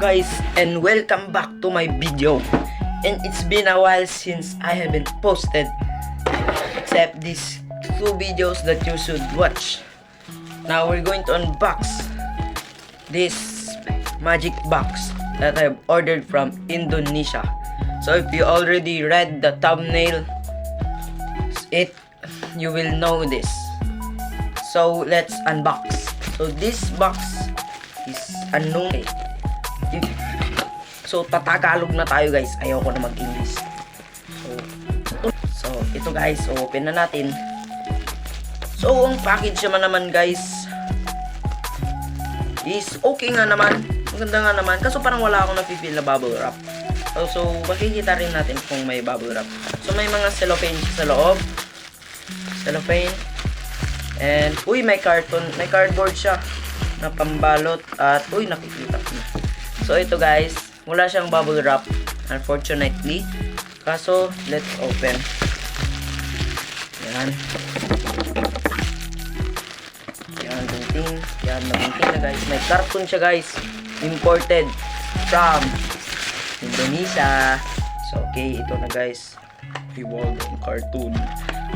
guys, and welcome back to my video. And it's been a while since I haven't posted, except these two videos that you should watch. Now we're going to unbox this magic box that I've ordered from Indonesia. So if you already read the thumbnail, you will know this. So let's unbox. So this box is unknown. So tatagalog na tayo guys. Ayoko na mag-English. So ito guys, open na natin. So ang package naman guys is okay nga naman. Maganda nga naman. Kaso parang wala akong napipil na bubble wrap. So makikita rin natin kung may bubble wrap. So may mga cellophane sa loob. Cellophane. And may carton. May cardboard siya na pambalot. At nakikita ko na. So ito guys, wala siyang bubble wrap unfortunately. Kaso let's open. Yan. Yan, nagunting na guys. May carton siya guys. Imported from Indonesia. So okay, ito na guys. May wagong cartoon.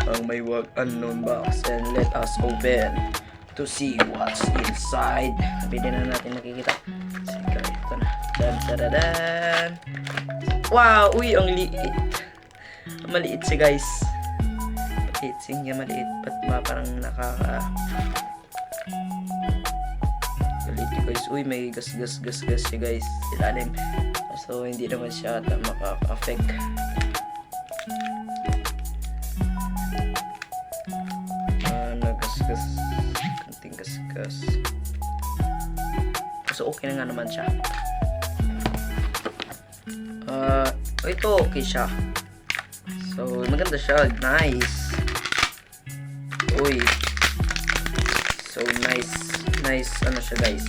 Ang may unknown box. And let us open to see what's inside. Pwede na natin nakikita. Sige, ito na. Dan. Wow! Ang liit. Maliit siya guys. Maliit. Ba't parang galit guys. May gas siya guys. Ilalim. So hindi naman siya makaka-affect. Nagasgas. Kanting gasgas. So okay na nga naman siya. Ito okay siya. So maganda siya. Nice. So nice ano siya guys.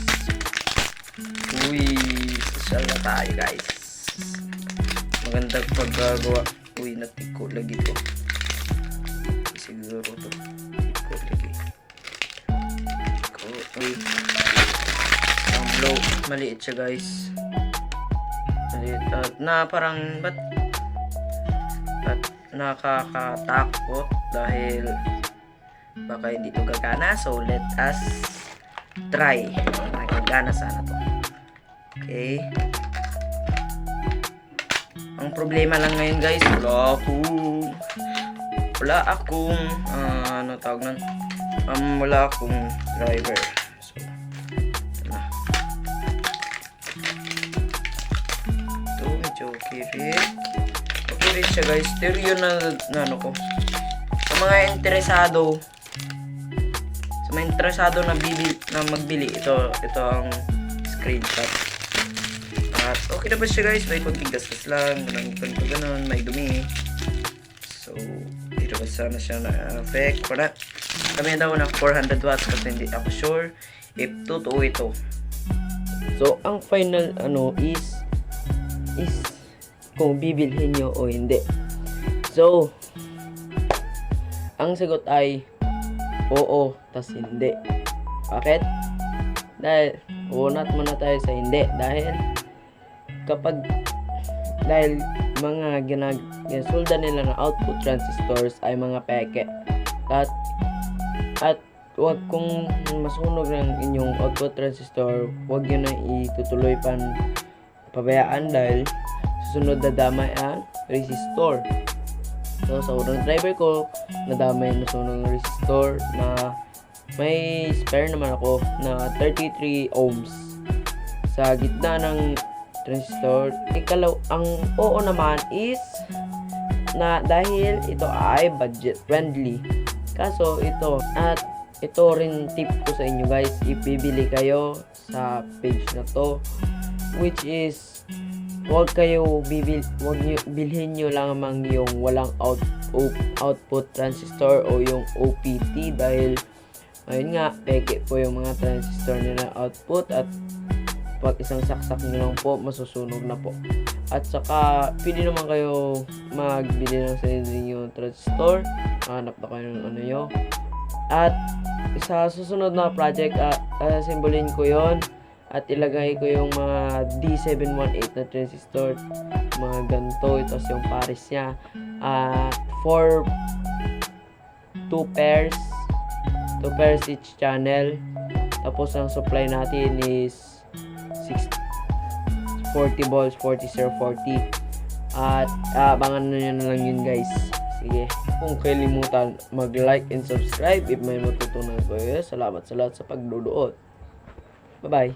Social na tayo guys. Magandang paggagawa. Natiko lagi to. Siguro to. Tiko lagi. Ang low. Maliit siya guys. Maliit. Na parang ba't nakakatakot dahil baka hindi to gagana. So let us try. Gagana sana to. Okay. Ang problema lang ngayon guys, wala akong ano tawag nun? Wala akong driver. So ito medyo okay rin siya guys. Pero yun na ano ko, sa mga interesado na magbili, ito ang screenshot. At okay na ba siya guys? May konting gasgas lang, ganun, may dumi. So dito ba sana siya na-affect? Kami daw na 400 watts kasi hindi ako sure if totoo ito. So ang final is kung bibilhin nyo o hindi. So ang sagot ay oo, tas hindi. Bakit? Dahil unat muna tayo sa hindi. Dahil mga ginasulda nila ng output transistors ay mga peke. At wag kung masunog ng inyong output transistor, wag yun na itutuloy pabayaan dahil susunod na damay ang resistor. So sa unang driver ko, nadamay na sunog ng resistor na may spare naman ako na 33 ohms sa gitna ng transistor. Ang oo naman is na dahil ito ay budget friendly. Kaso ito rin tip ko sa inyo guys, ipibili kayo sa page na to, which is wag bilhin nyo lamang yung walang output transistor o yung OPT dahil ayun nga, peke po yung mga transistor nila output at pag isang saksak nyo lang po, masusunog na po. At saka, pwede naman kayo magbili ng sarili yung transistor. Hanap na kayo ng ano nyo. At sa susunod na project, simbolin ko yon At ilagay ko yung mga D718 na transistor, mga ganito. Ito yung pares niya. For 2 pairs each channel. Tapos ang supply natin is 40 volts, 40 at abangan nyo na lang yun guys. Sige, kung kalimutan mag-like and subscribe if may matutunan ko. Salamat sa lahat sa pagduduot. Bye bye.